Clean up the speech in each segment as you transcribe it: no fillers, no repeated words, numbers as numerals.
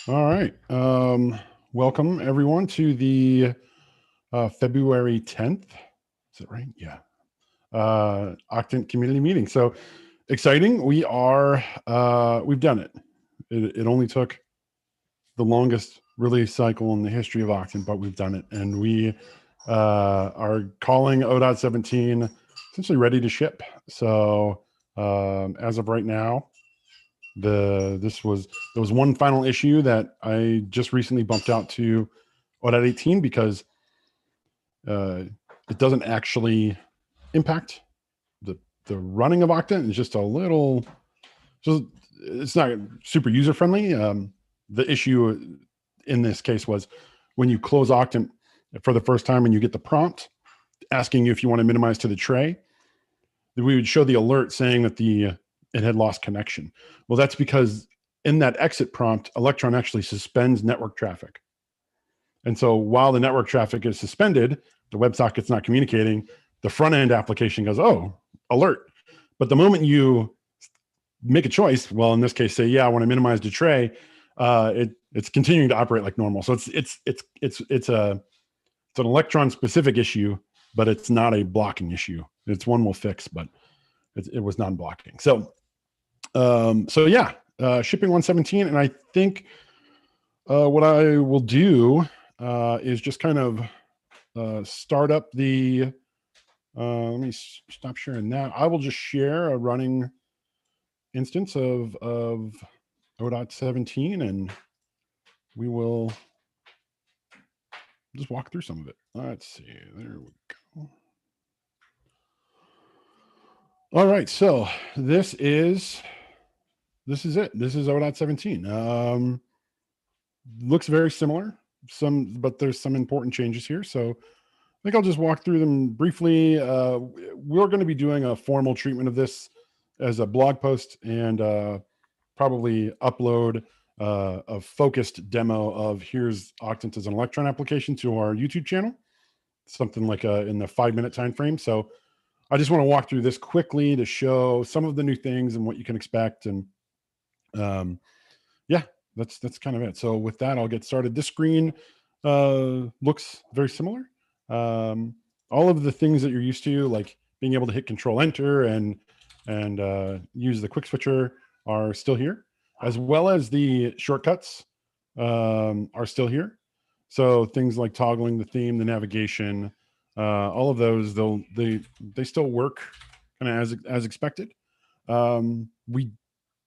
All right. Welcome everyone to the February 10th. Is it right? Yeah. Octant community meeting. So exciting. We've done it. It only took the longest release cycle in the history of Octant, but we've done it. And we are calling 0.17 essentially ready to ship. So as of right now, there was one final issue that I just recently bumped out to 0.18 because uh, it doesn't actually impact the running of Octant. It's just a little, just it's not super user friendly. The issue in this case was when you close Octant for the first time and you get the prompt asking you if you want to minimize to the tray, we would show the alert saying that it had lost connection. Well, that's because in that exit prompt, Electron actually suspends network traffic. And so while the network traffic is suspended, the WebSocket's not communicating, the front end application goes, oh, alert. But the moment you make a choice, well, in this case, say, yeah, I want to minimize the tray, it's continuing to operate like normal. So it's an Electron specific issue, but it's not a blocking issue. It's one we'll fix, but it was non-blocking. So yeah, shipping 117, and I think what I will do is just kind of start up the. Let me stop sharing that. I will just share a running instance of 0.17, and we will just walk through some of it. Let's see. There we go. All right, so this is it. This is 0.17. Looks very similar, but there's some important changes here. So I think I'll just walk through them briefly. We're going to be doing a formal treatment of this as a blog post and probably upload a focused demo of here's Octant as an Electron application to our YouTube channel, something like in the 5-minute time frame. So I just want to walk through this quickly to show some of the new things and what you can expect. And yeah, that's kind of it. So with that, I'll get started. This screen looks very similar. All of the things that you're used to, like being able to hit Control Enter and use the quick switcher, are still here, as well as the shortcuts are still here. So things like toggling the theme, the navigation, all of those, they still work kind of as expected.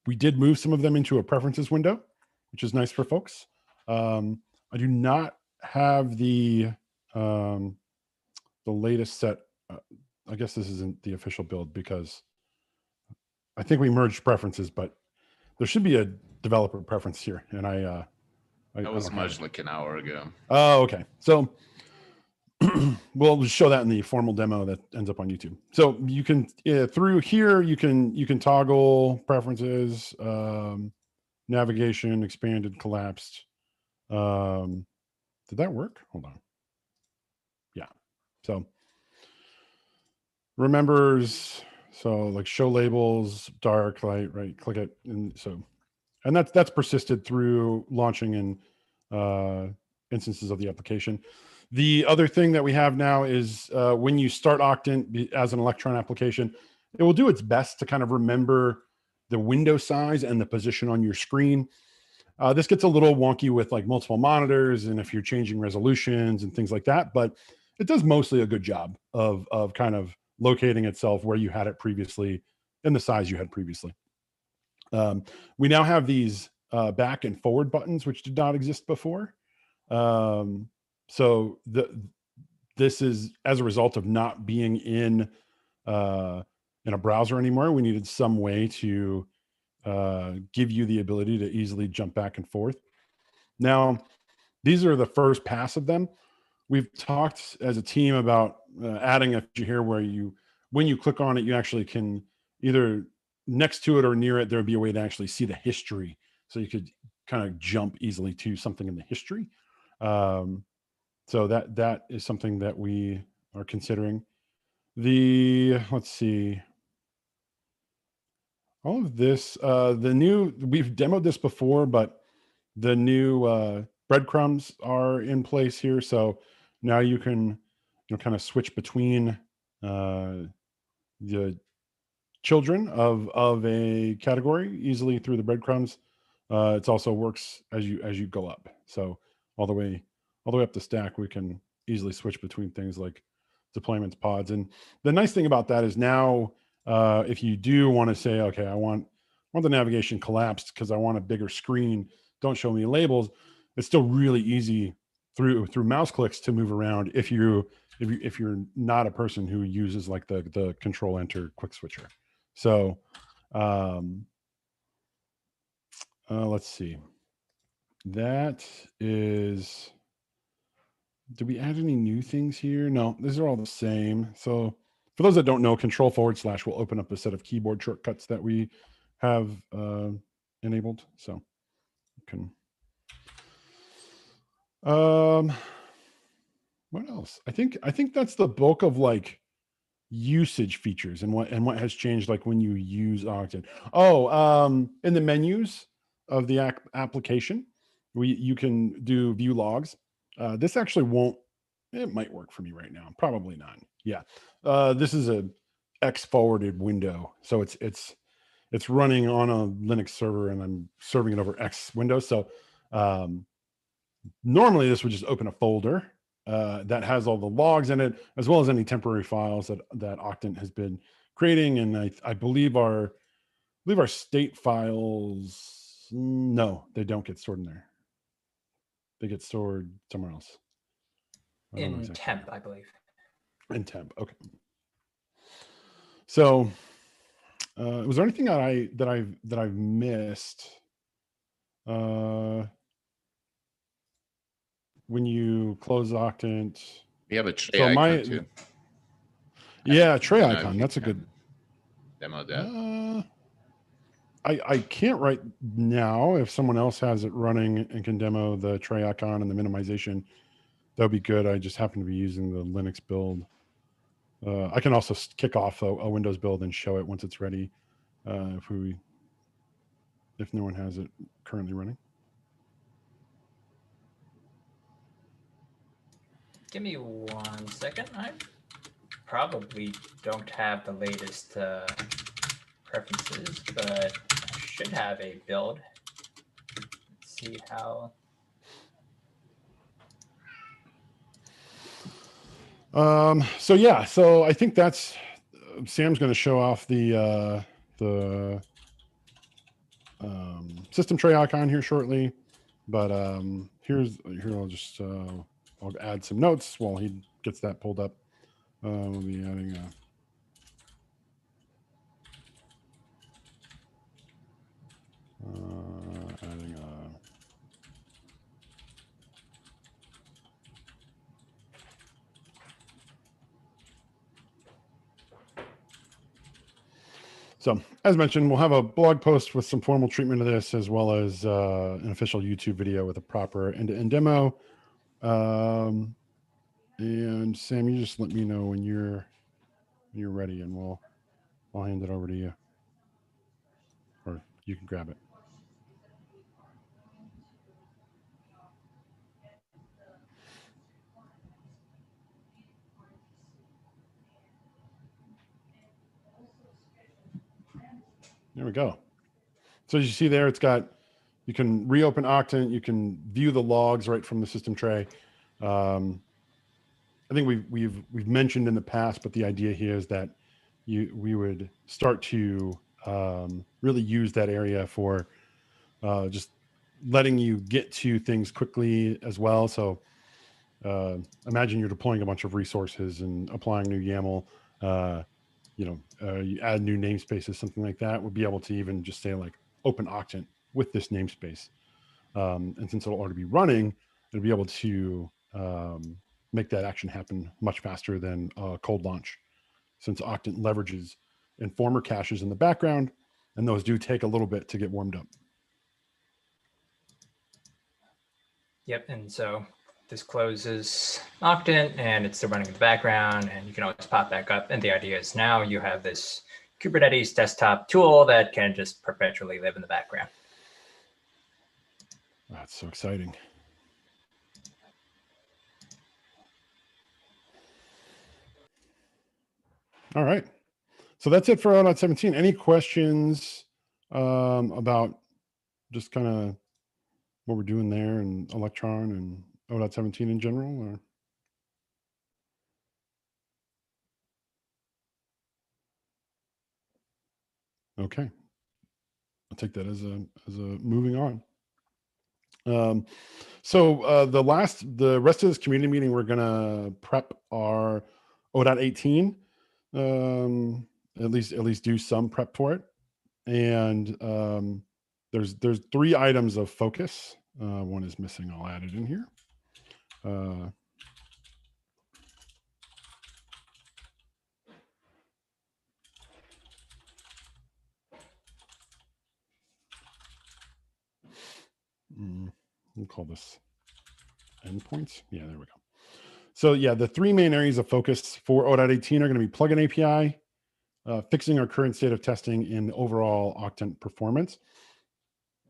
We did move some of them into a preferences window, which is nice for folks. I do not have the latest set. I guess this isn't the official build because I think we merged preferences, but there should be a developer preference here, and I was merged like an hour ago. Oh, okay. So we'll show that in the formal demo that ends up on YouTube. So you can through here you can toggle preferences, navigation, expanded, collapsed. Did that work? Hold on. Yeah. So remembers, so like show labels, dark, light, right? Click it, and that's persisted through launching in instances of the application. The other thing that we have now is when you start Octant as an Electron application, it will do its best to kind of remember the window size and the position on your screen. This gets a little wonky with like multiple monitors and if you're changing resolutions and things like that, but it does mostly a good job of kind of locating itself where you had it previously and the size you had previously. We now have these back and forward buttons, which did not exist before. So this is as a result of not being in a browser anymore. We needed some way to give you the ability to easily jump back and forth. Now, these are the first pass of them. We've talked as a team about adding a feature here where when you click on it, you actually can either next to it or near it, there would be a way to actually see the history. So you could kind of jump easily to something in the history. So that is something that we are considering. Let's see. All of this, we've demoed this before, but the new breadcrumbs are in place here. So now you can kind of switch between the children of a category easily through the breadcrumbs. It also works as you go up. So all the way up the stack, we can easily switch between things like deployments, pods. And the nice thing about that is now, if you do want to say, okay, I want the navigation collapsed because I want a bigger screen, don't show me labels, it's still really easy through mouse clicks to move around if you're not a person who uses like the control enter quick switcher. So let's see. That is, did we add any new things here? No, these are all the same. So for those that don't know, Control / will open up a set of keyboard shortcuts that we have enabled. So you can. What else? I think that's the bulk of like usage features and what has changed, like when you use Octant. In the menus of the application, you can do view logs. This actually won't. It might work for me right now. Probably not. Yeah. This is a X forwarded window, so it's running on a Linux server, and I'm serving it over X Windows. So normally this would just open a folder that has all the logs in it, as well as any temporary files that Octant has been creating. And I believe our state files, no, they don't get stored in there. They get stored somewhere else. In temp, I believe. In temp, okay. So, was there anything that I've missed? When you close Octant, we have a tray icon too. Yeah, tray icon. That's a good demo that. I can't right now. If someone else has it running and can demo the tray icon and the minimization, that would be good. I just happen to be using the Linux build. I can also kick off a Windows build and show it once it's ready, if no one has it currently running. Give me 1 second. I probably don't have the latest preferences, but I should have a build. Let's see how. So I think that's Sam's going to show off the system tray icon here shortly, but here I'll just I'll add some notes while he gets that pulled up. We'll be adding So, as mentioned, we'll have a blog post with some formal treatment of this, as well as an official YouTube video with a proper end-to-end demo. And Sam, you just let me know when you're ready, and I'll hand it over to you, or you can grab it. There we go. So as you see there, you can reopen Octant, you can view the logs right from the system tray. I think we've mentioned in the past, but the idea here is that we would start to really use that area for just letting you get to things quickly as well. So imagine you're deploying a bunch of resources and applying new YAML. You add new namespaces, something like that. We'll be able to even just say like open Octant with this namespace. And since it'll already be running, it'll be able to make that action happen much faster than cold launch, since Octant leverages Informer caches in the background, and those do take a little bit to get warmed up. Yep, and so this closes Octant, and it's still running in the background, and you can always pop back up. And the idea is now you have this Kubernetes desktop tool that can just perpetually live in the background. That's so exciting. All right. So that's it for 0.17. Any questions about just kind of what we're doing there and Electron and 0.17 in general? Or? Okay. I'll take that as a moving on. So the rest of this community meeting, we're gonna prep our 0.18. At least do some prep for it. And there's 3 items of focus. One is missing. I'll add it in here. We'll call this endpoints. Yeah, there we go. So yeah, the 3 main areas of focus for 0.18 are going to be plugin API, fixing our current state of testing, and overall Octant performance.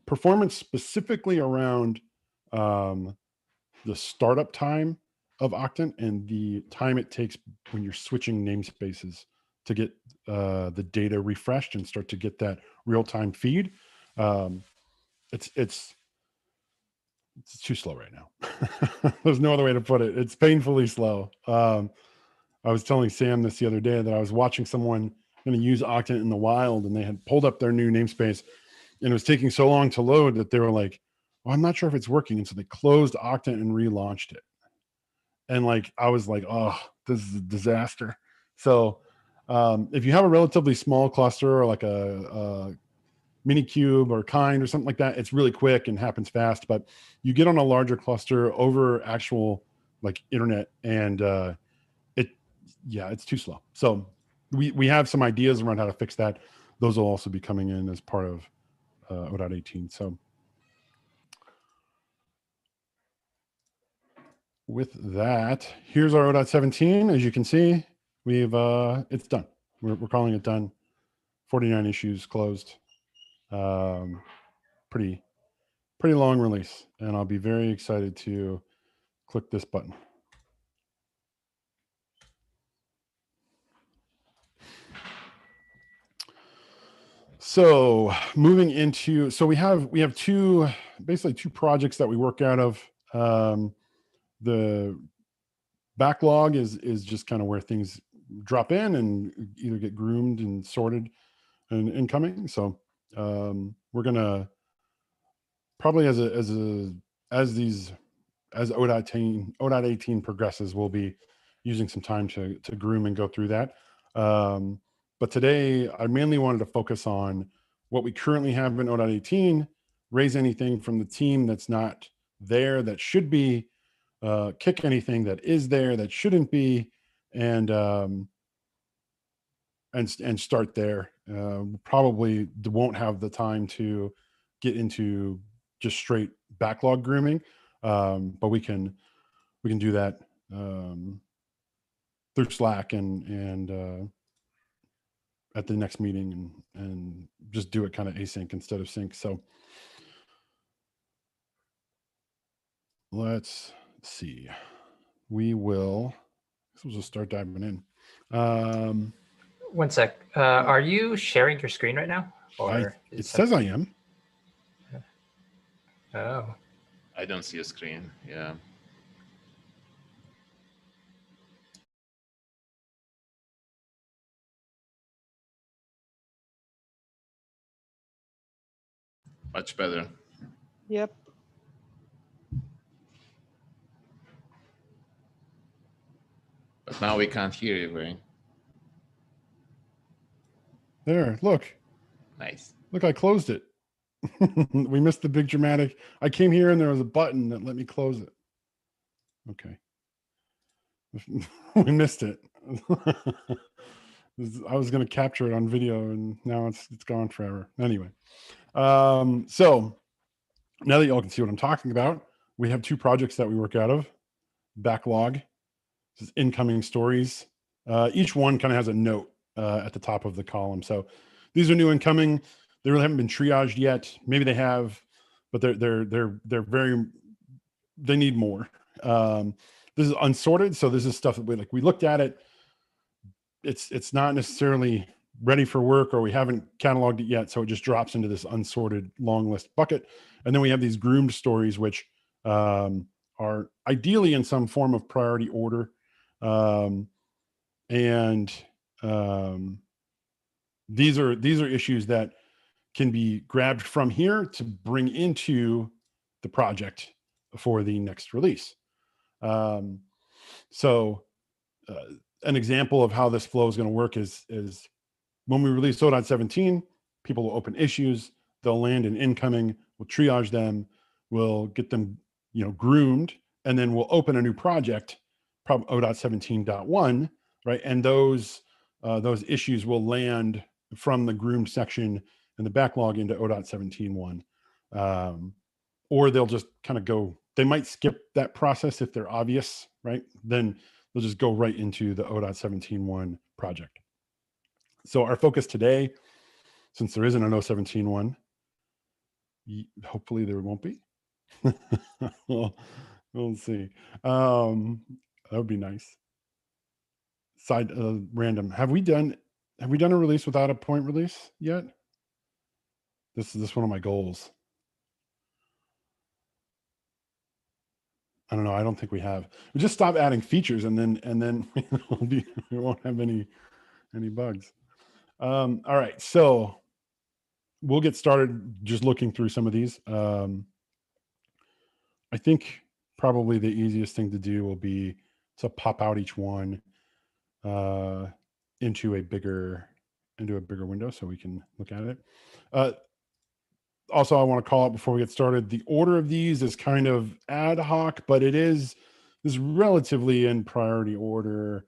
Performance specifically around the startup time of Octant and the time it takes when you're switching namespaces to get the data refreshed and start to get that real-time feed. It's too slow right now. There's no other way to put it. It's painfully slow. I was telling Sam this the other day that I was watching someone going to use Octant in the wild, and they had pulled up their new namespace, and it was taking so long to load that they were like, well, I'm not sure if it's working. And so they closed Octant and relaunched it. And like, I was like, oh, this is a disaster. So if you have a relatively small cluster or like a Minikube or Kind or something like that, it's really quick and happens fast. But you get on a larger cluster over actual like internet, and it's too slow. So we have some ideas around how to fix that. Those will also be coming in as part of 0.18. So with that, here's our 0.17. As you can see, we've it's done. We're calling it done. 49 issues closed. Pretty long release, and I'll be very excited to click this button. So moving into, so we have basically two projects that we work out of. The backlog is just kind of where things drop in and either get groomed and sorted and incoming. So we're gonna probably as 0.18 progresses, we'll be using some time to groom and go through that. But today, I mainly wanted to focus on what we currently have in 0.18, raise anything from the team that's not there that should be, kick anything that is there that shouldn't be, and start there. Probably won't have the time to get into just straight backlog grooming, but we can do that through Slack and at the next meeting, and just do it kind of async instead of sync. So let's see. We'll just start diving in. 1 sec. Are you sharing your screen right now? Or it says I am. Oh. I don't see a screen. Yeah. Much better. Yep. But now we can't hear you, Wayne. There, look. Nice. Look, I closed it. We missed the big dramatic. I came here and there was a button that let me close it. Okay. We missed it. I was going to capture it on video, and now it's gone forever. Anyway, so now that y'all can see what I'm talking about, we have 2 projects that we work out of. Backlog, this is incoming stories. Each one kind of has a note at the top of the column. So these are new incoming. They really haven't been triaged yet. Maybe they have, but they need more. This is unsorted, so this is stuff that we looked at it. It's not necessarily ready for work, or we haven't cataloged it yet, so it just drops into this unsorted long list bucket. And then we have these groomed stories, which are ideally in some form of priority order, and these are issues that can be grabbed from here to bring into the project for the next release. So an example of how this flow is going to work is when we release O.17, people will open issues, they'll land in incoming, we'll triage them, we'll get them, groomed, and then we'll open a new project, O.17.1, right? And those issues will land from the groomed section in the backlog into O.17.1. Or they'll just kind of go, they might skip that process if they're obvious, right? Then they'll just go right into the O.17.1 project. So our focus today, since there isn't an O.17.1, hopefully there won't be. we'll see. That would be nice. Side random. Have we done a release without a point release yet? This is one of my goals. I don't know. I don't think we have. We just stop adding features, and then we won't have any bugs. All right, so we'll get started just looking through some of these. I think probably the easiest thing to do will be to pop out each one into a bigger window so we can look at it. Also, I want to call out before we get started, the order of these is kind of ad hoc, but it is relatively in priority order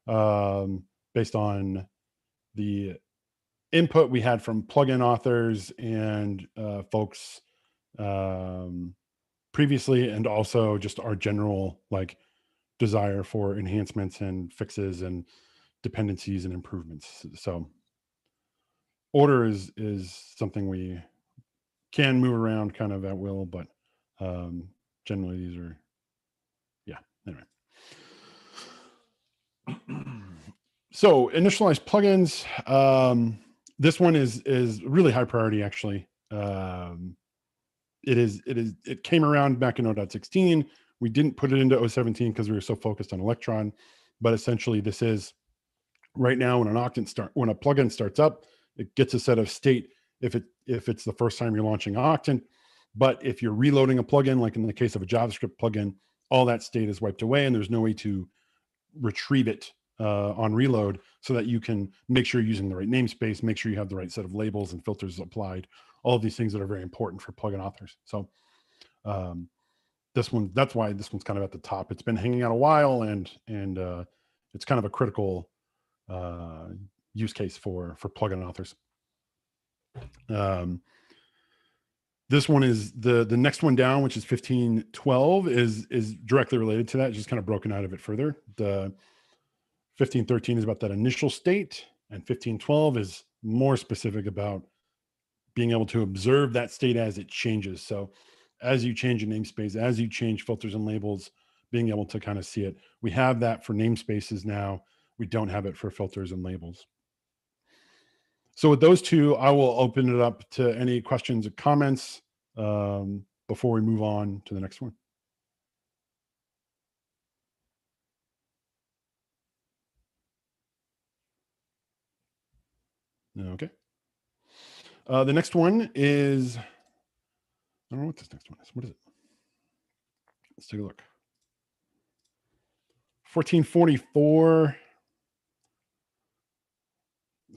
based on the input we had from plugin authors and folks previously, and also just our general desire for enhancements and fixes and dependencies and improvements. So order is something we can move around kind of at will, but generally these are, anyway. So initialize plugins. This one is really high priority, actually. It came around back in O.16. We didn't put it into O.17 because we were so focused on Electron, but essentially this is right now when when a plugin starts up, it gets a set of state if it's the first time you're launching Octant. But if you're reloading a plugin, like in the case of a JavaScript plugin, all that state is wiped away and there's no way to retrieve it on reload, so that you can make sure you're using the right namespace, make sure you have the right set of labels and filters applied, all of these things that are very important for plugin authors. So that's why this one's kind of at the top. It's been hanging out a while, and it's kind of a critical use case for plugin authors. This one is the next one down, which is 1512, is directly related to that. It's just kind of broken out of it further. The 1513 is about that initial state, and 1512 is more specific about being able to observe that state as it changes. So as you change a namespace, as you change filters and labels, being able to kind of see it. We have that for namespaces now. We don't have it for filters and labels. So with those two, I will open it up to any questions or comments before we move on to the next one. Okay. The next one is, I don't know what this next one is. What is it? Let's take a look. 1444.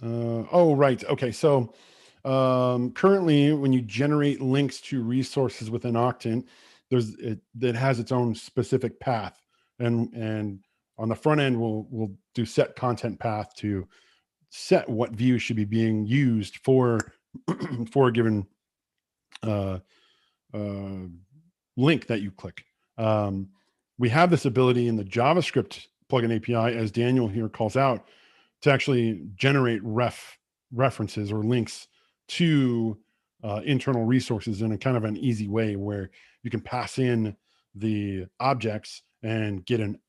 Oh, right. Okay. So currently, when you generate links to resources within Octant, it has its own specific path, and on the front end, we'll do set content path to set what views should be being used for for a given link that you click. We have this ability in the JavaScript plugin API, as Daniel here calls out, to actually generate references or links to internal resources in a kind of an easy way where you can pass in the objects and get an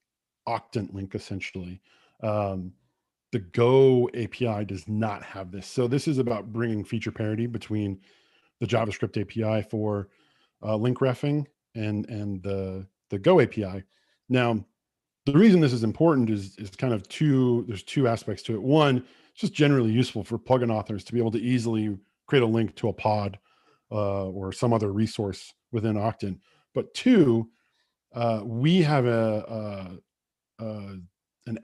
Octant link essentially. The Go API does not have this. So this is about bringing feature parity between the JavaScript API for link refing and the Go API. Now, the reason this is important is kind of there's two aspects to it. One, it's just generally useful for plugin authors to be able to easily create a link to a pod or some other resource within Octant. But two, we have an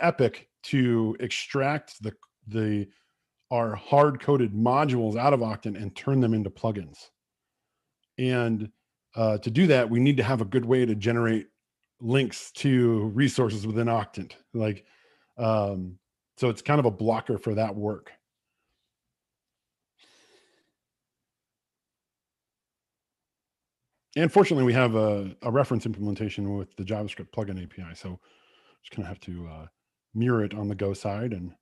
epic to extract our hard-coded modules out of Octant and turn them into plugins. And to do that, we need to have a good way to generate links to resources within Octant. So it's kind of a blocker for that work. And fortunately, we have a reference implementation with the JavaScript plugin API. So just gonna have to mirror it on the Go side. And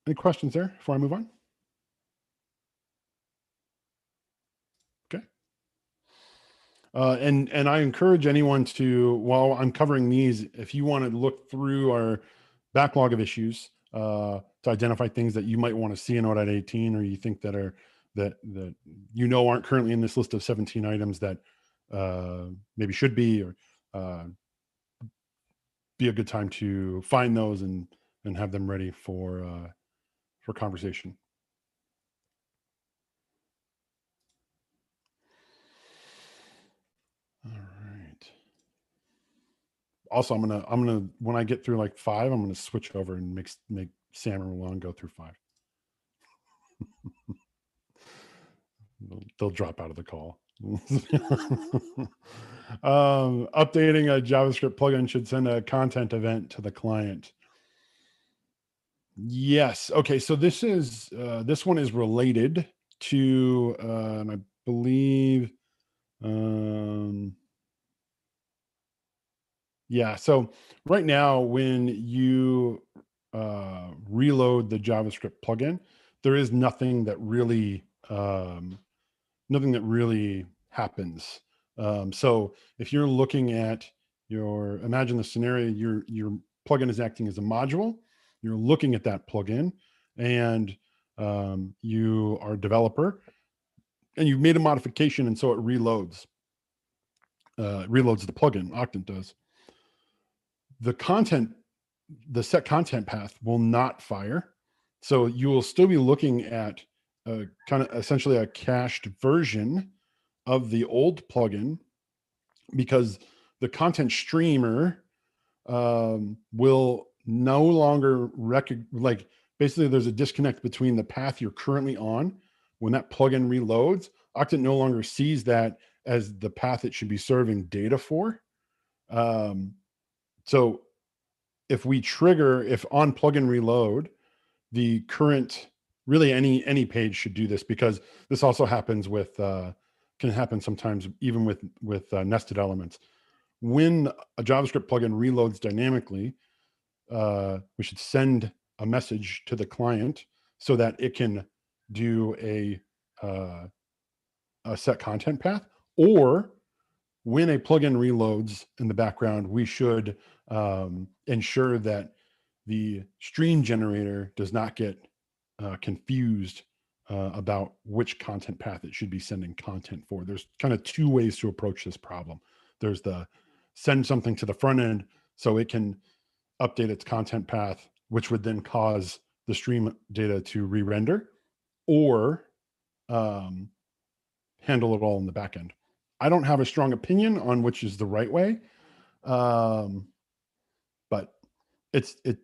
any questions there before I move on? Okay. And I encourage anyone to, while I'm covering these, if you want to look through our backlog of issues to identify things that you might want to see in ODOT 18, or you think that are that you know aren't currently in this list of 17 items that maybe should be, or be a good time to find those and have them ready for conversation. All right. Also, I'm gonna when I get through like 5, I'm gonna switch over and make Sam and Roland go through 5. They'll drop out of the call. Updating a JavaScript plugin should send a content event to the client. Yes. Okay. So this one is related to, and I believe, yeah. So right now, when you reload the JavaScript plugin, there is nothing that really happens. So if you're looking at imagine the scenario, your plugin is acting as a module. You're looking at that plugin, and you are a developer, and you've made a modification, and so it reloads. Reloads the plugin. Octant does. The set content path will not fire, so you will still be looking at kind of essentially a cached version of the old plugin, because the content streamer will no longer basically there's a disconnect between the path you're currently on. When that plugin reloads, Octant no longer sees that as the path it should be serving data for. So if on plugin reload, the current, really any page should do this, because this also happens with can happen sometimes even with nested elements. When a JavaScript plugin reloads dynamically, we should send a message to the client so that it can do a set content path. Or when a plugin reloads in the background, we should ensure that the stream generator does not get confused about which content path it should be sending content for. There's kind of 2 ways to approach this problem. There's the send something to the front end so it can update its content path, which would then cause the stream data to re-render, or handle it all in the back end. I don't have a strong opinion on which is the right way, but it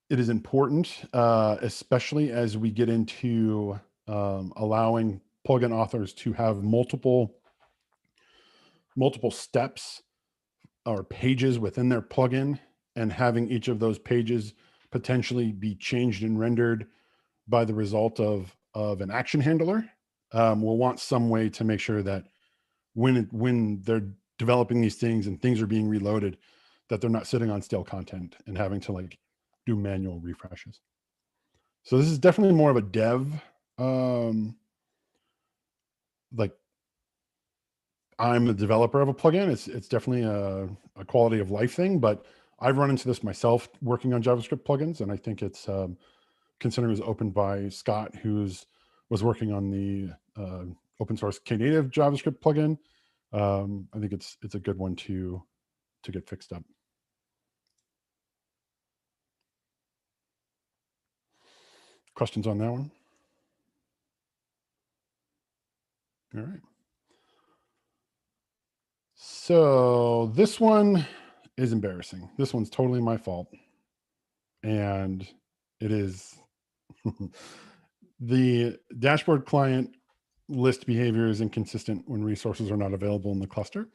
is important, especially as we get into allowing plugin authors to have multiple steps or pages within their plugin, and having each of those pages potentially be changed and rendered by the result of an action handler. We'll want some way to make sure that when they're developing these things and things are being reloaded, that they're not sitting on stale content and having to do manual refreshes. So this is definitely more of a dev, like I'm a developer of a plugin. It's definitely a quality of life thing, but I've run into this myself working on JavaScript plugins, and I think it's considering it was opened by Scott, was working on the open source Knative JavaScript plugin. I think it's a good one to get fixed up. Questions on that one? All right. So this one is embarrassing. This one's totally my fault. And it is the dashboard client list behavior is inconsistent when resources are not available in the cluster.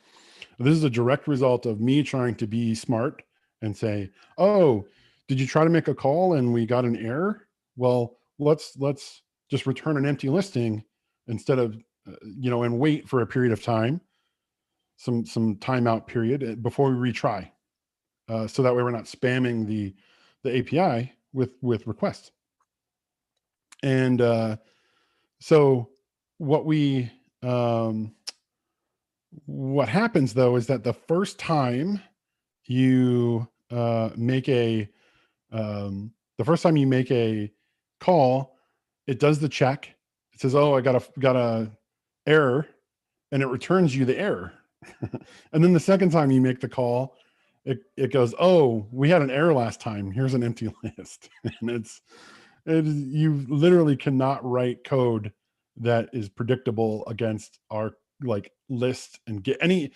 This is a direct result of me trying to be smart and say, oh, did you try to make a call and we got an error? Well, let's just return an empty listing instead of, and wait for a period of time, some timeout period before we retry. So that way we're not spamming the API with requests. And so what happens though is that the first time you make a call, it does the check. It says, oh, I got a error, and it returns you the error. And then the second time you make the call, it goes, oh, we had an error last time. Here's an empty list. And you literally cannot write code that is predictable against our like list and get any.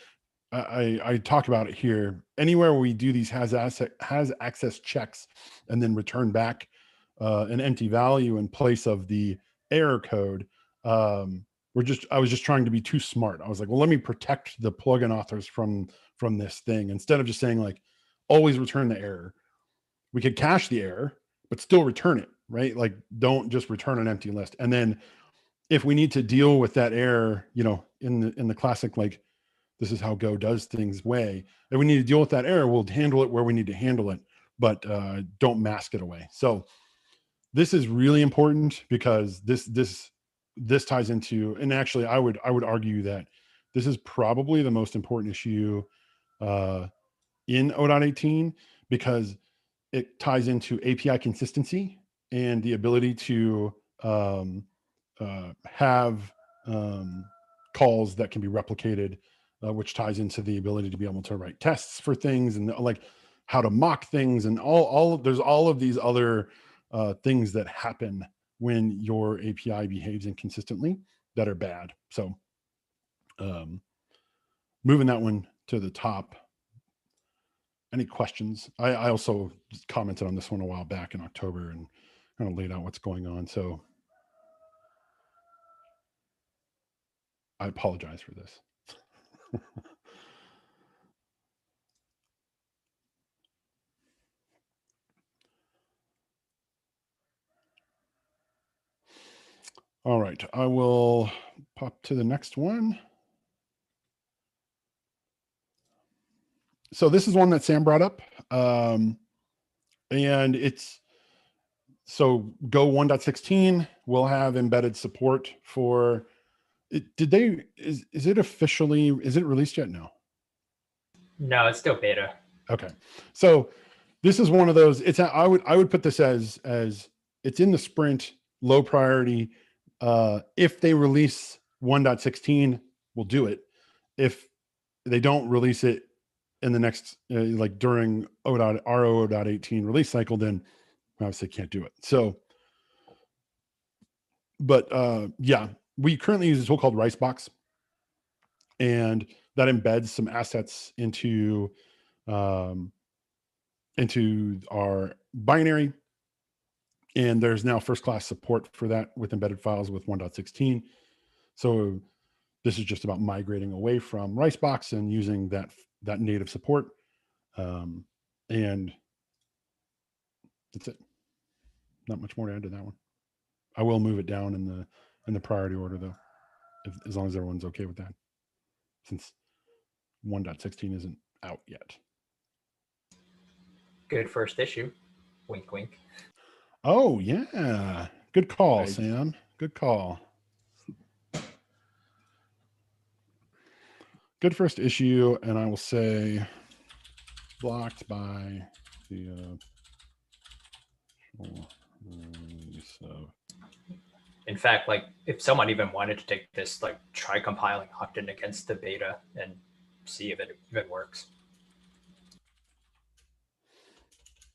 I talk about it here. Anywhere we do these has access checks and then return back an empty value in place of the error code. I was just trying to be too smart. I was like, well, let me protect the plugin authors from this thing instead of just saying like, always return the error. We could cache the error, but still return it, right? Like, don't just return an empty list. And then if we need to deal with that error, in the classic, like, this is how Go does things way, and we need to deal with that error, we'll handle it where we need to handle it, but don't mask it away. So this is really important because this ties into, and actually I would argue that this is probably the most important issue in O.18 because it ties into API consistency and the ability to have calls that can be replicated, which ties into the ability to be able to write tests for things and like how to mock things and there's all of these other things that happen when your API behaves inconsistently that are bad. So moving that one to the top. Any questions? I also commented on this one a while back in October and kind of laid out what's going on. So I apologize for this. All right, I will pop to the next one. So this is one that Sam brought up. And it's, so Go 1.16 will have embedded support for it. Is it officially, is it released yet? No. No, it's still beta. Okay. So this is one of those, I would put this as it's in the sprint, low priority. If they release 1.16, we'll do it. If they don't release it in the next, like during our O.18 release cycle, then obviously can't do it. So, but yeah, we currently use a tool called Ricebox, and that embeds some assets into our binary. And there's now first class support for that with embedded files with 1.16. So this is just about migrating away from Ricebox and using that native support. And that's it. Not much more to add to that one. I will move it down in the priority order though, as long as everyone's okay with that, since 1.16 isn't out yet. Good first issue. Wink, wink. Oh yeah, good call, Right. Sam. Good call. Good first issue, and I will say blocked by the release of. In fact, like if someone even wanted to take this, like try compiling Octant against the beta and see if it even works.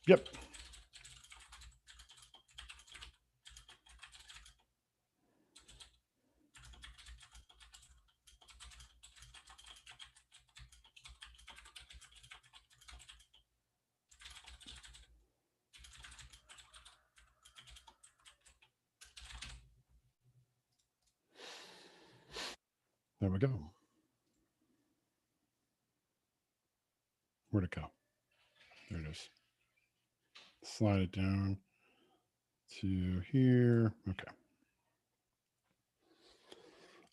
Yep. There we go. Where'd it go? There it is. Slide it down to here. Okay.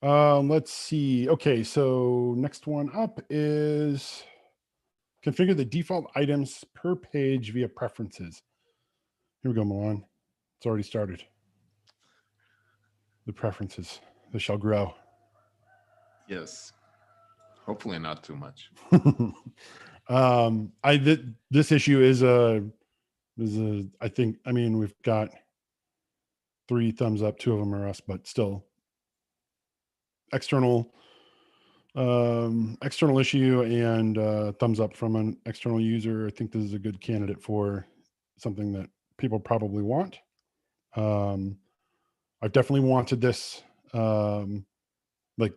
Let's see. Okay, so next one up is configure the default items per page via preferences. Here we go, Milan. It's already started. The preferences, they shall grow. Yes. Hopefully not too much. This issue is I think, I mean, we've got 3 thumbs up, 2 of them are us, but still external issue and thumbs up from an external user. I think this is a good candidate for something that people probably want. I've definitely wanted this, like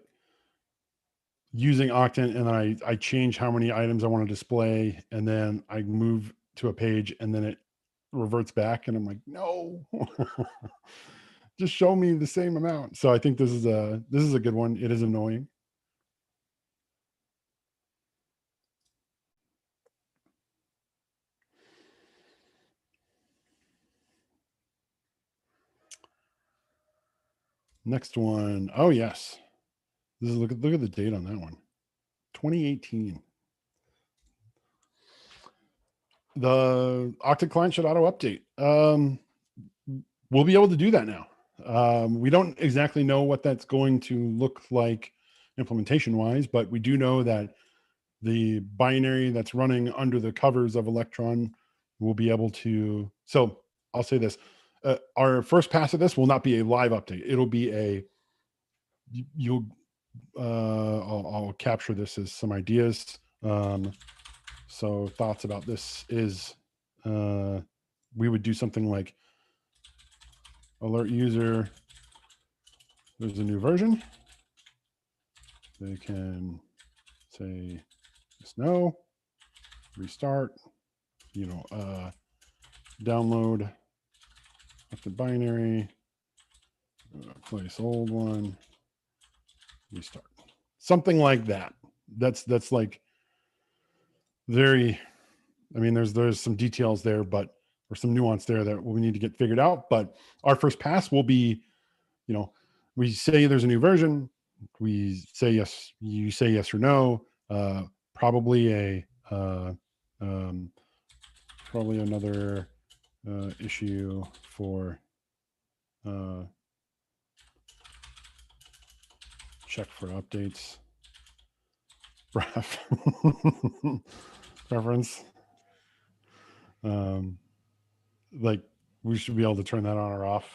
using Octant, and then I change how many items I want to display, and then I move to a page, and then it reverts back, and I'm like, no, just show me the same amount. So I think this is a good one. It is annoying. Next one. Oh yes. This is look at the date on that one. 2018. The Octant client should auto update. We'll be able to do that now. We don't exactly know what that's going to look like implementation wise, but we do know that the binary that's running under the covers of Electron will be able to. So I'll say this: our first pass of this will not be a live update. It'll be a you'll. I'll capture this as some ideas. So thoughts about this is we would do something like alert user, there's a new version. They can say yes, no, restart, download the binary, place old one, restart. Something like that. That's like very, I mean, there's some details there, but or some nuance there that we need to get figured out. But our first pass will be, we say there's a new version. We say yes. You say yes or no. Probably another issue for check for updates. Preference. Like we should be able to turn that on or off.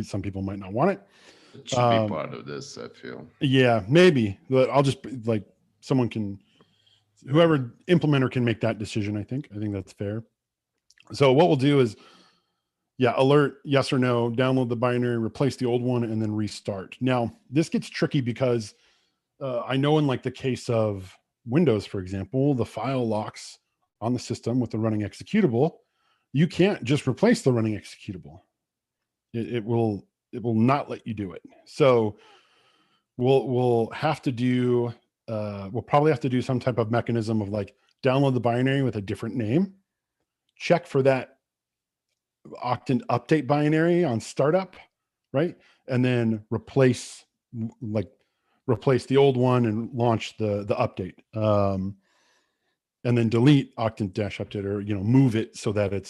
Some people might not want it. It should be part of this, I feel. Yeah, maybe. But I'll just like someone can, whoever implementer can make that decision. I think that's fair. So what we'll do is, alert yes or no, download the binary, replace the old one, and then restart. Now this gets tricky because I know in like the case of Windows, for example, the file locks on the system with the running executable. You can't just replace the running executable. It will not let you do it. So we'll have to do we'll probably have to do some type of mechanism of like download the binary with a different name, check for that Octant update binary on startup, right? And then replace the old one and launch the update. and then delete Octant-update, or move it so that it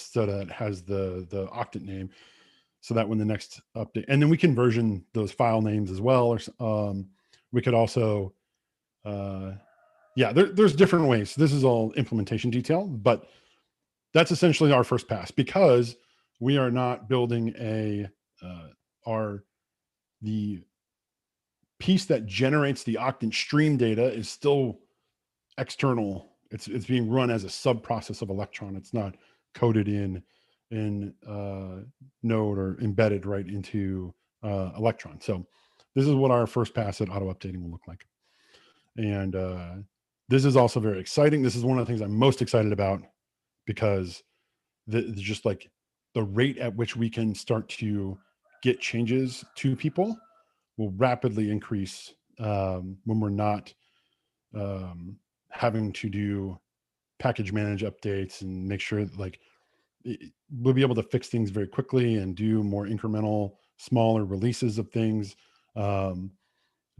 has the Octant name, so that when the next update, and then we can version those file names as well, or we could also there's different ways. This is all implementation detail, but that's essentially our first pass, because we are not building the piece that generates the Octant stream data is still external. It's being run as a sub process of Electron. It's not coded in Node or embedded right into Electron. So this is what our first pass at auto updating will look like. And this is also very exciting. This is one of the things I'm most excited about, because just like the rate at which we can start to get changes to people will rapidly increase when we're not having to do package manage updates and make sure that, like, we'll be able to fix things very quickly and do more incremental, smaller releases of things.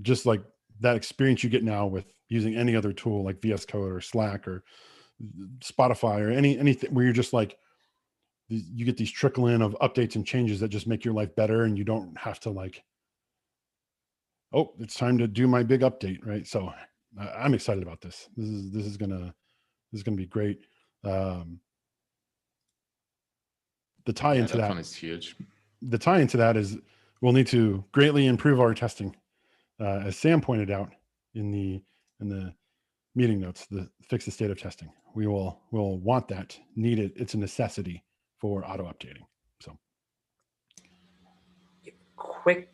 Just like that experience you get now with using any other tool like VS Code or Slack or Spotify or anything, where you're just like, you get these trickle in of updates and changes that just make your life better, and you don't have to like, oh, it's time to do my big update, right? So I'm excited about this. This is gonna be great. The tie into that that one is huge. The tie into that is we'll need to greatly improve our testing, as Sam pointed out in the meeting notes. The fix the state of testing. We'll want that, need it. It's a necessity for auto updating. So, quick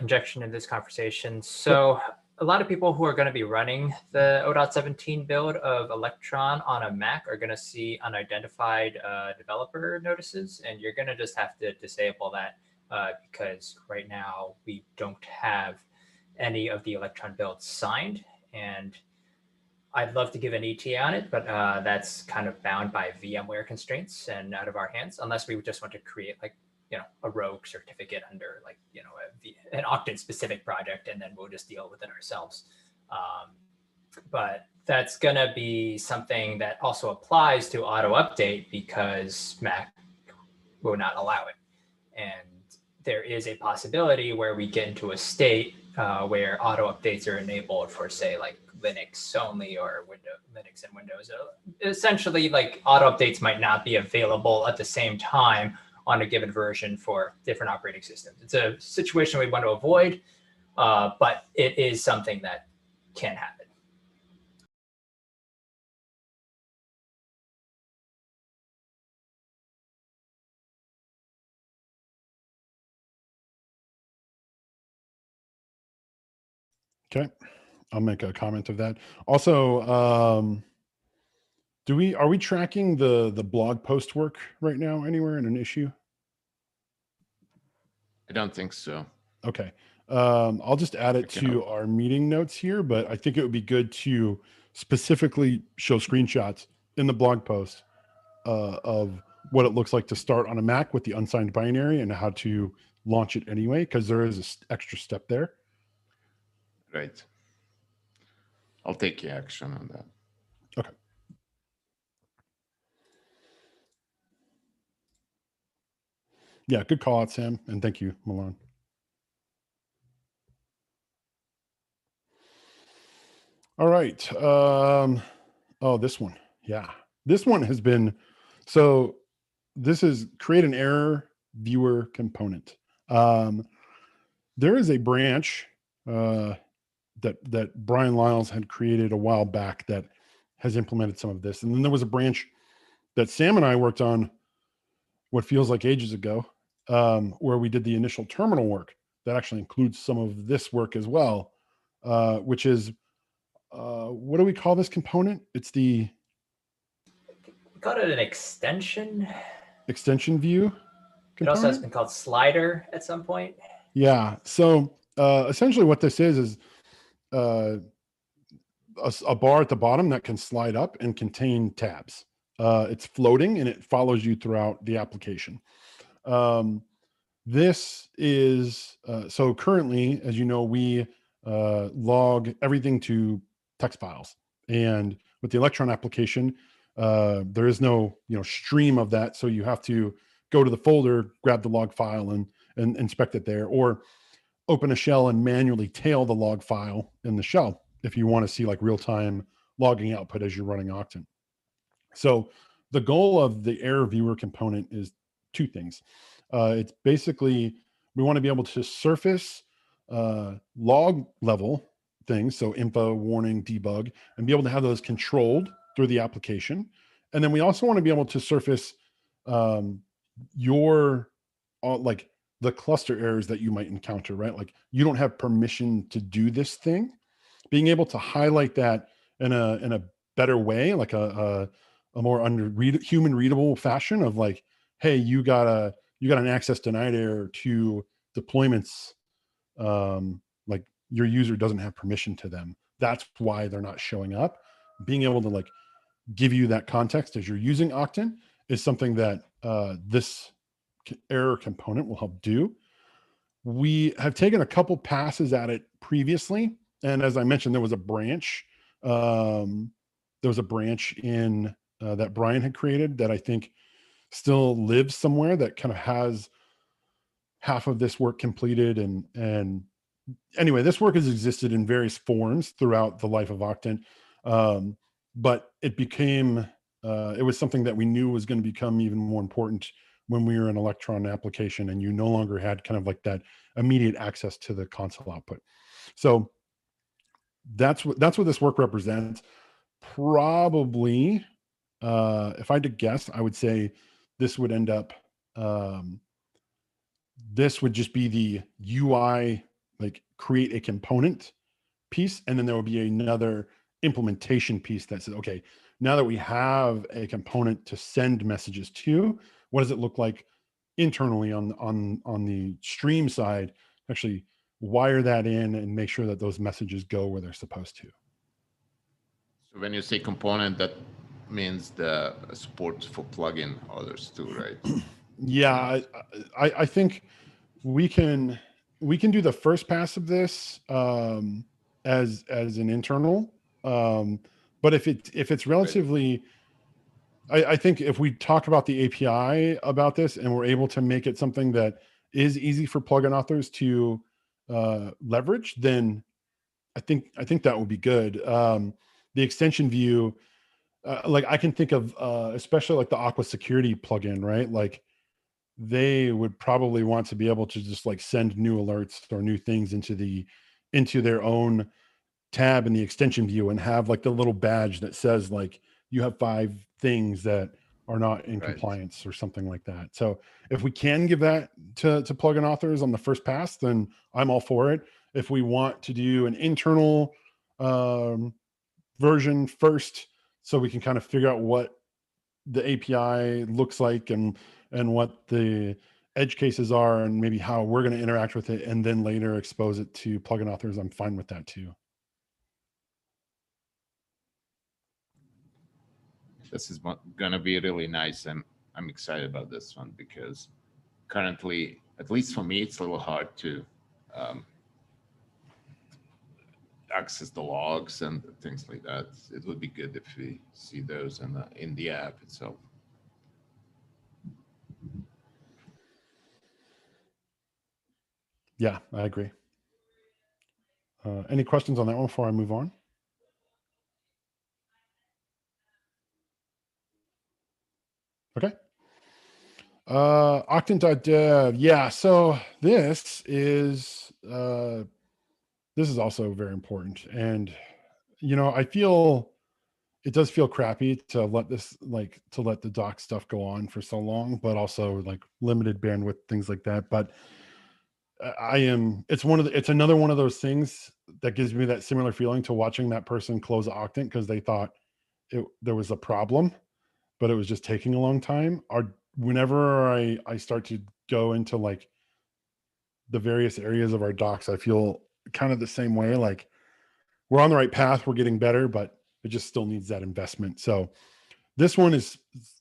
injection in this conversation. So a lot of people who are going to be running the 0.17 build of Electron on a Mac are going to see unidentified developer notices, and you're going to just have to disable that because right now we don't have any of the Electron builds signed. And I'd love to give an ETA on it, but that's kind of bound by VMware constraints and out of our hands, unless we just want to create like, a rogue certificate under like, an Octant specific project, and then we'll just deal with it ourselves. But that's going to be something that also applies to auto update, because Mac will not allow it. And there is a possibility where we get into a state where auto updates are enabled for, say, like Linux only, or Linux and Windows. Essentially, like, auto updates might not be available at the same time on a given version for different operating systems. It's a situation we want to avoid, but it is something that can happen. okay, I'll make a comment of that. Also, are we tracking the blog post work right now anywhere in an issue? I don't think so. Okay. I'll just add it to our meeting notes here, but I think it would be good to specifically show screenshots in the blog post of what it looks like to start on a Mac with the unsigned binary and how to launch it anyway, because there is an extra step there. Right. I'll take action on that. Okay. Yeah, good call out, Sam. And thank you, Milan. All right. Oh, this one. Yeah. This one has been, so this is create an error viewer component. There is a branch that Brian Lyles had created a while back that has implemented some of this. And then there was a branch that Sam and I worked on what feels like ages ago, where we did the initial terminal work that actually includes some of this work as well, which is, what do we call this component? It's the... We call it an extension. Extension view component? It also has been called slider at some point. Yeah. So essentially what this is a bar at the bottom that can slide up and contain tabs. It's floating and it follows you throughout the application. This is, so currently, as you know, we log everything to text files, and with the Electron application, there is no stream of that, so you have to go to the folder, grab the log file, and inspect it there, or open a shell and manually tail the log file in the shell if you want to see like real-time logging output as you're running Octant. So the goal of the error viewer component is two things. It's basically, we want to be able to surface log level things, so info, warning, debug, and be able to have those controlled through the application. And then we also want to be able to surface your like the cluster errors that you might encounter, right? Like you don't have permission to do this thing. Being able to highlight that in a better way, like a more human readable fashion of like, hey, you got an access denied error to deployments, like your user doesn't have permission to them. That's why they're not showing up. Being able to like give you that context as you're using Octant is something that this error component will help do. We have taken a couple passes at it previously, and as I mentioned, there was a branch. There was a branch in that Brian had created that I think still lives somewhere that kind of has half of this work completed. And anyway, this work has existed in various forms throughout the life of Octant, but it became it was something that we knew was going to become even more important when we were an Electron application and you no longer had kind of like that immediate access to the console output. So that's what this work represents. Probably, if I had to guess, I would say this would end up, this would just be the UI, like create a component piece. And then there will be another implementation piece that says, okay, now that we have a component to send messages to, what does it look like internally on the stream side? Actually wire that in and make sure that those messages go where they're supposed to. So when you say component, that means the support for plugin others too, right? Yeah, I think we can do the first pass of this as an internal, but if it's relatively, I think if we talk about the API about this and we're able to make it something that is easy for plugin authors to leverage, then I think that would be good. The extension view, like I can think of especially like the Aqua Security plugin, right? Like they would probably want to be able to just like send new alerts or new things into their own tab in the extension view and have like the little badge that says like you have 5 things that are not in compliance or something like that. So if we can give that to plugin authors on the first pass, then I'm all for it. If we want to do an internal version first, so we can kind of figure out what the API looks like and what the edge cases are and maybe how we're going to interact with it, and then later expose it to plugin authors, I'm fine with that too. This is going to be really nice, and I'm excited about this one because currently, at least for me, it's a little hard to access the logs and things like that. It would be good if we see those in the app itself. Yeah, I agree. Any questions on that one before I move on? Okay. Octant.dev. Yeah, so this is also very important. And I feel it does feel crappy to let the doc stuff go on for so long, but also like limited bandwidth, things like that. But it's another one of those things that gives me that similar feeling to watching that person close Octant because they thought there was a problem, but it was just taking a long time. Whenever I start to go into like the various areas of our docs, I feel kind of the same way. Like we're on the right path, we're getting better, but it just still needs that investment. So this one is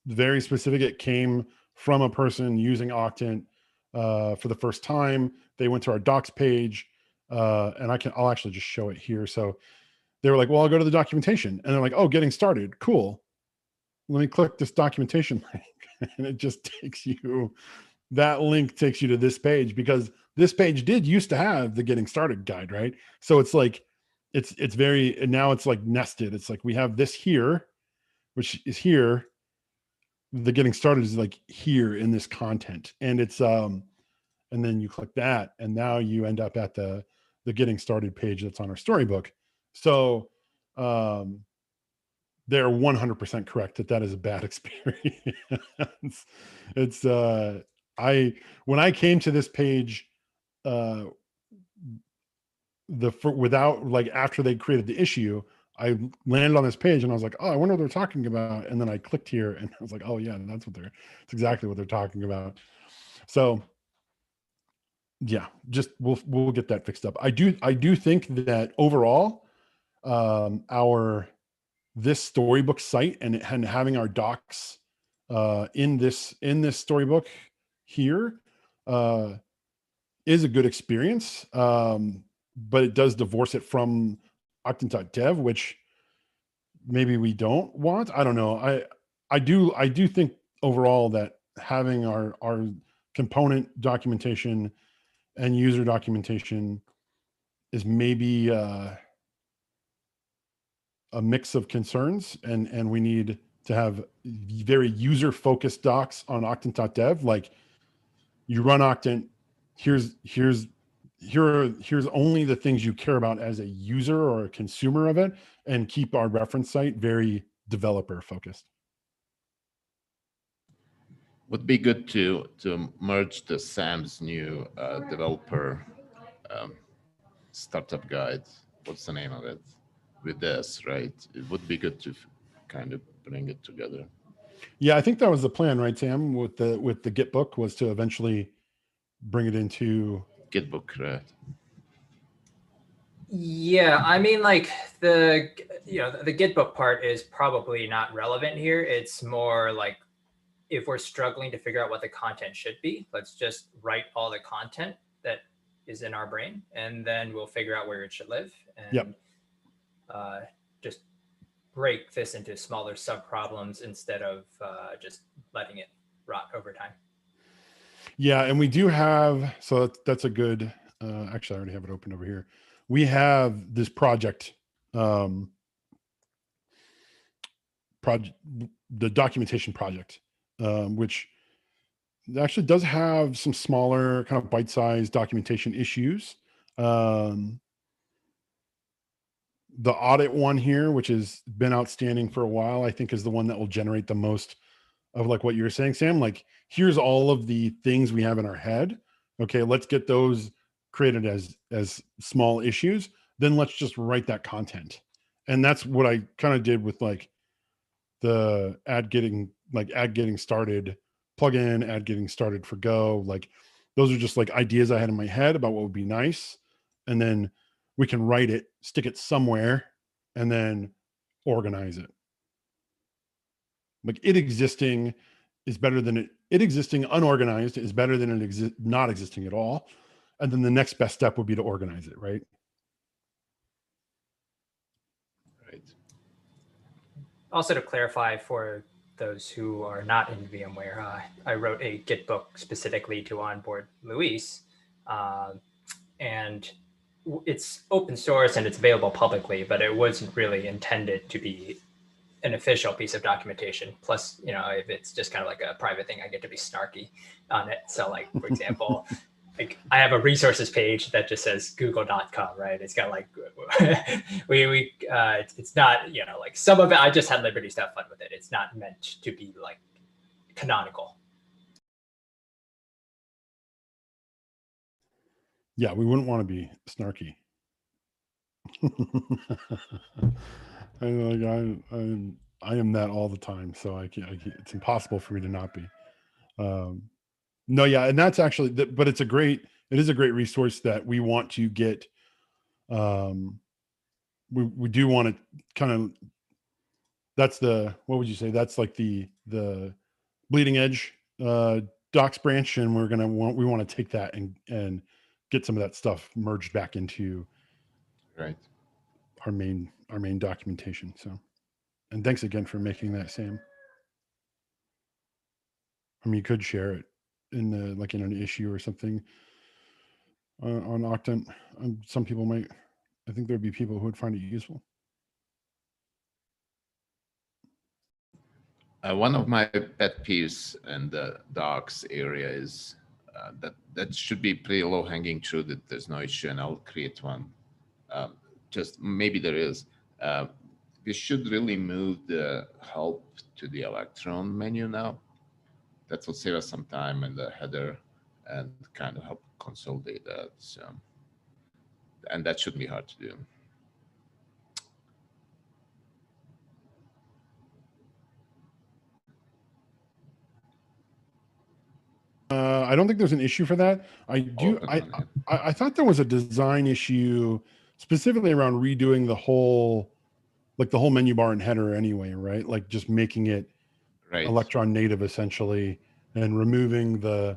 very specific. It came from a person using Octant for the first time. They went to our docs page, and I'll actually just show it here. So they were like, well, I'll go to the documentation. And they're like, oh, getting started. Cool. Let me click this documentation link. And it just takes you, that link takes you to this page, because this page did used to have the getting started guide, right? So it's like, it's very, and now it's like nested. It's like, we have this here, which is here. The getting started is like here in this content. And it's, and then you click that, and now you end up at the getting started page that's on our storybook. So, they're 100% correct that is a bad experience. It's when I came to this page, without, like, after they created the issue, I landed on this page and I was like, oh, I wonder what they're talking about. And then I clicked here and I was like, oh yeah, it's exactly what they're talking about. So yeah, just we'll get that fixed up. I do think that overall, this storybook site and having our docs in this storybook here is a good experience, but it does divorce it from Octant.dev, which maybe we don't want. I don't know. I do think overall that having our component documentation and user documentation is maybe a mix of concerns, and we need to have very user-focused docs on Octant.dev. Like, you run Octant, here's only the things you care about as a user or a consumer of it, and keep our reference site very developer focused. Would be good to merge the Sam's new developer startup guide. What's the name of it? With this, right? It would be good to kind of bring it together. Yeah, I think that was the plan, right, Sam? With the Git book, was to eventually bring it into Gitbook, right? Yeah, I mean, like, the Gitbook part is probably not relevant here. It's more like, if we're struggling to figure out what the content should be, let's just write all the content that is in our brain, and then we'll figure out where it should live. And Yep. Just break this into smaller sub-problems instead of just letting it rot over time. Yeah, and we do have, so that's a good, actually I already have it open over here. We have this project, the documentation project, which actually does have some smaller kind of bite-sized documentation issues. The audit one here, which has been outstanding for a while, I think is the one that will generate the most of, like, what you're saying, Sam. Like, here's all of the things we have in our head. Okay, let's get those created as small issues. Then let's just write that content. And that's what I kind of did with, like, the add getting started plugin, add getting started for Go. Like, those are just like ideas I had in my head about what would be nice. And then we can write it, stick it somewhere, and then organize it. Like, it existing is better than it existing unorganized is better than it not existing at all. And then the next best step would be to organize it, right? Right. Also, to clarify for those who are not in VMware, I wrote a Git book specifically to onboard Luis, and it's open source and it's available publicly, but it wasn't really intended to be an official piece of documentation. Plus, if it's just kind of like a private thing, I get to be snarky on it. So, like, for example, like, I have a resources page that just says google.com, right? It's got, like, it's not, like, some of it, I just had liberty to have fun with it. It's not meant to be, like, canonical. Yeah, we wouldn't want to be snarky. I am that all the time, so I can't, it's impossible for me to not be. No, yeah, and that's actually, but it is a great resource that we want to get. We do want to kind of, that's the, what would you say? That's like the bleeding edge docs branch, and we want to take that and get some of that stuff merged back into right our main documentation. So, and thanks again for making that, Sam. I mean, you could share it in the like in an issue or something on Octant. Some people might. I think there'd be people who would find it useful. One of my pet peeves in the docs area is that should be pretty low hanging fruit. That there's no issue, and I'll create one. Just maybe there is. We should really move the help to the Electron menu now. That will save us some time in the header and kind of help consolidate that. So, and that shouldn't be hard to do. I don't think there's an issue for that. I thought there was a design issue specifically around redoing the whole menu bar and header anyway, right? Like just making it Electron native essentially, and removing the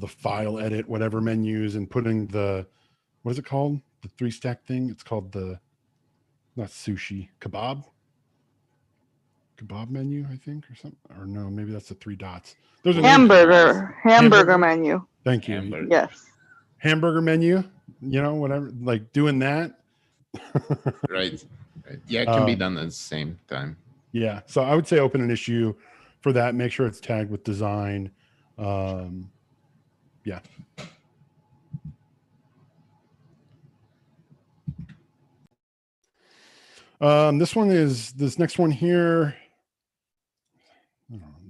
file edit whatever menus and putting the, what is it called, the 3-stack thing? It's called the, not sushi, kebab menu, I think, or something. Or no, maybe that's the 3 dots. There's a hamburger menu. Thank you. Hamburger. Yes. Hamburger menu, whatever, like doing that. Right. Yeah, it can be done at the same time. Yeah. So I would say open an issue for that. Make sure it's tagged with design. Yeah. This next one here.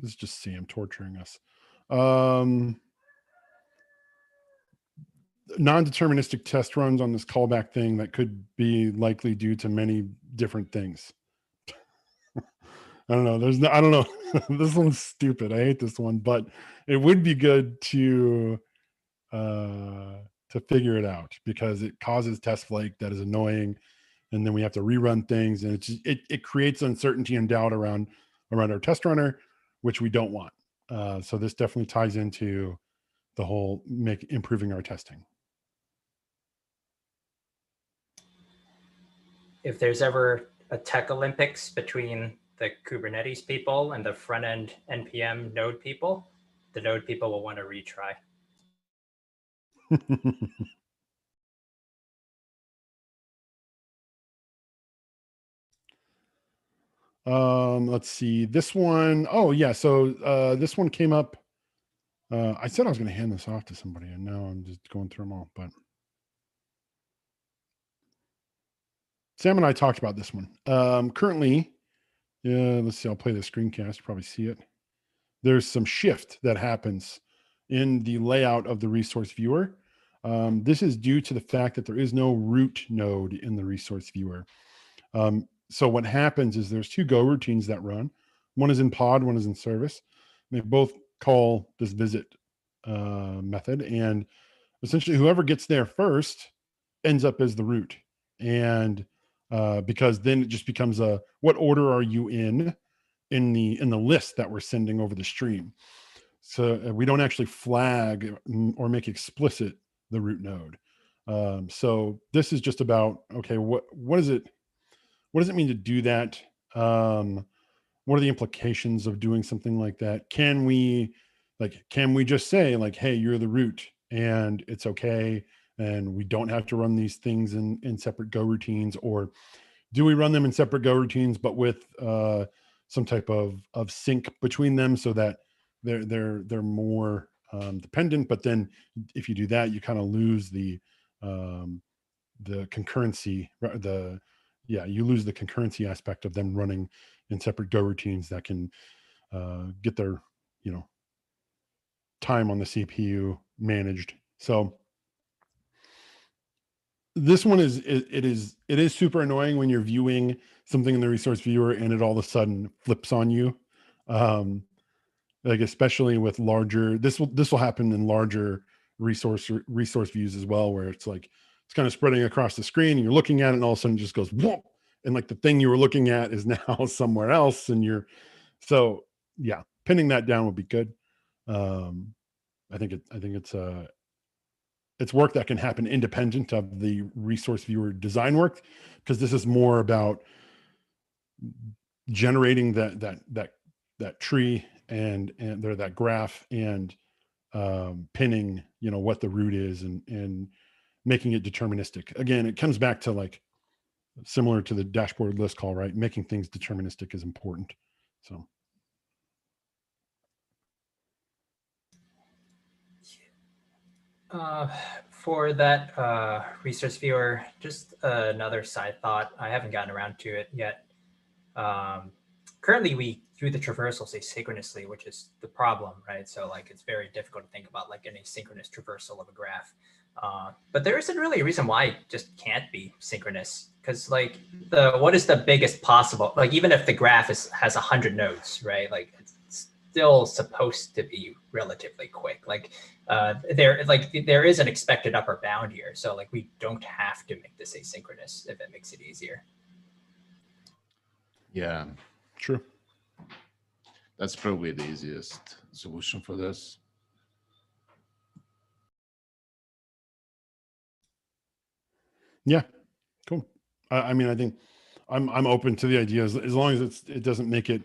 This is just Sam torturing us. Non-deterministic test runs on this callback thing that could be likely due to many different things. I don't know. I don't know. This one's stupid. I hate this one, but it would be good to figure it out, because it causes test flake that is annoying, and then we have to rerun things, and it creates uncertainty and doubt around our test runner, which we don't want. So this definitely ties into the whole improving our testing. If there's ever a tech Olympics between the Kubernetes people and the front end NPM node people, the node people will want to retry. Let's see this one. Oh yeah. So this one came up. I said I was going to hand this off to somebody, and now I'm just going through them all, but Sam and I talked about this one. Currently, let's see, I'll play the screencast, probably see it. There's some shift that happens in the layout of the resource viewer. This is due to the fact that there is no root node in the resource viewer. So what happens is there's 2 Go routines that run. One is in pod, one is in service. They both call this visit method, and essentially whoever gets there first ends up as the root. And because then it just becomes what order are you in the list that we're sending over the stream. So we don't actually flag or make explicit the root node. So this is just about, okay, what does it mean to do that? What are the implications of doing something like that? Can we just say like, hey, you're the root and it's okay, and we don't have to run these things in separate Go routines? Or do we run them in separate Go routines, but with some type of sync between them so that they're more dependent? But then if you do that, you kind of lose the concurrency, you lose the concurrency aspect of them running in separate Go routines that can get their time on the CPU managed. So this one is super annoying when you're viewing something in the resource viewer and it all of a sudden flips on you. Like especially with larger, this will happen in larger resource views as well, where it's like it's kind of spreading across the screen and you're looking at it and all of a sudden it just goes whoop, and like the thing you were looking at is now somewhere else, and so yeah, pinning that down would be good. I think it's it's work that can happen independent of the resource viewer design work, because this is more about generating that tree and that graph and pinning, what the root is and making it deterministic. Again, it comes back to like similar to the dashboard list call, right? Making things deterministic is important. So. For that resource viewer, just another side thought. I haven't gotten around to it yet. Currently, we do the traversals asynchronously, which is the problem, right? So like it's very difficult to think about like an asynchronous traversal of a graph. But there isn't really a reason why it just can't be synchronous, because like what is the biggest possible, like even if the graph has 100 nodes, right? Like it's still supposed to be relatively quick. Like there is an expected upper bound here. So like we don't have to make this asynchronous if it makes it easier. Yeah, True. that's probably the easiest solution for this. Yeah, cool. I mean, I think I'm open to the idea as long as it doesn't make it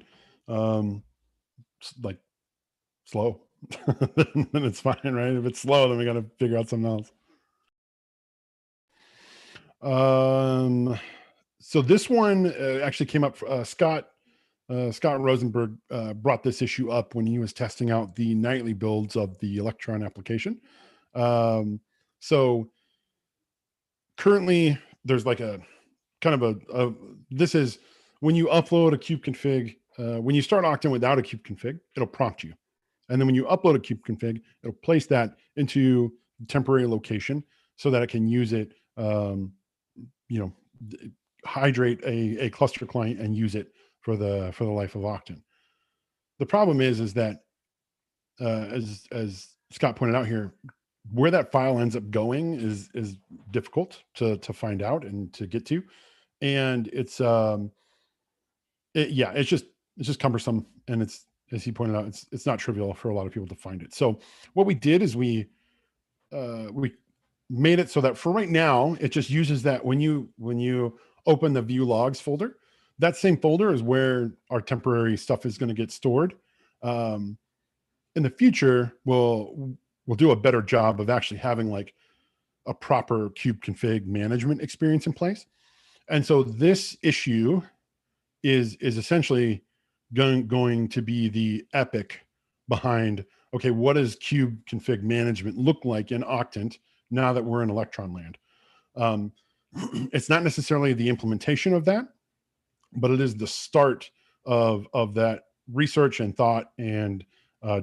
like slow, then it's fine, right? If it's slow, then we got to figure out something else. So this one actually came up. Scott Rosenberg brought this issue up when he was testing out the nightly builds of the Electron application. So currently there's like a kind of this is when you upload a kubeconfig, when you start Octant without a kubeconfig, it'll prompt you. And then when you upload a kubeconfig, it'll place that into temporary location so that it can use it, hydrate a cluster client and use it for the life of Octant. The problem is that as Scott pointed out here, where that file ends up going is difficult to find out and to get to, and it's just cumbersome, and it's, as he pointed out, it's not trivial for a lot of people to find it. So what we did is we made it so that for right now it just uses that when you open the view logs folder, that same folder is where our temporary stuff is going to get stored. In the future, we'll do a better job of actually having like a proper kubeconfig management experience in place. And so this issue is essentially going to be the epic behind, okay, what does kubeconfig management look like in Octant now that we're in Electron land? It's not necessarily the implementation of that, but it is the start of that research and thought and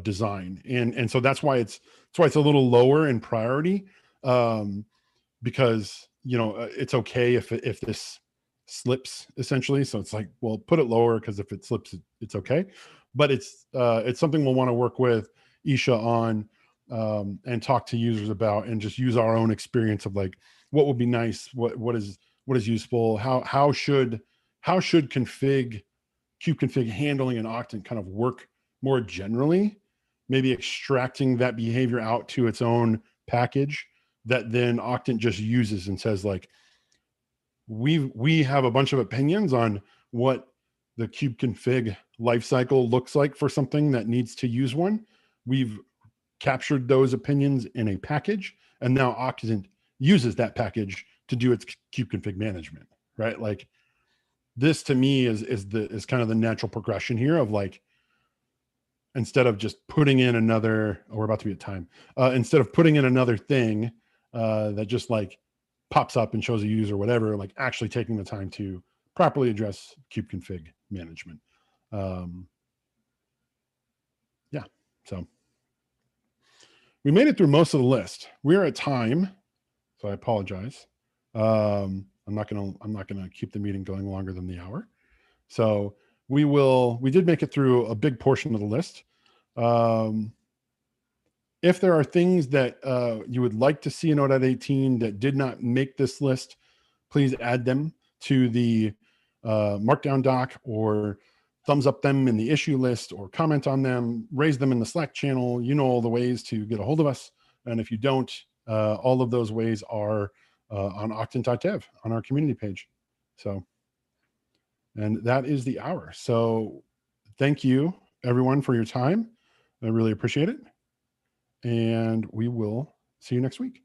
design. And so that's why it's a little lower in priority, because it's okay if this slips essentially. So it's like, well, put it lower, because if it slips, it's okay. But it's something we'll want to work with Isha on and talk to users about, and just use our own experience of like what would be nice, what is useful, how should kubeconfig handling in Octant kind of work more generally, maybe extracting that behavior out to its own package that then Octant just uses and says like, we have a bunch of opinions on what the kubeconfig lifecycle looks like for something that needs to use one. We've captured those opinions in a package, and now Octant uses that package to do its kubeconfig management, right? Like this to me is kind of the natural progression here of like, instead of just putting in another, we're about to be at time, instead of putting in another thing that just like pops up and shows a user whatever, like actually taking the time to properly address kubeconfig management. Yeah, so we made it through most of the list. We're at time, so I apologize. I'm not gonna keep the meeting going longer than the hour. So we did make it through a big portion of the list. If there are things that you would like to see in ODOT 18 that did not make this list, please add them to the Markdown doc, or thumbs up them in the issue list, or comment on them, raise them in the Slack channel. You know all the ways to get a hold of us. And if you don't, all of those ways are on octant.dev on our community page. So, and that is the hour. So thank you everyone for your time. I really appreciate it. And we will see you next week.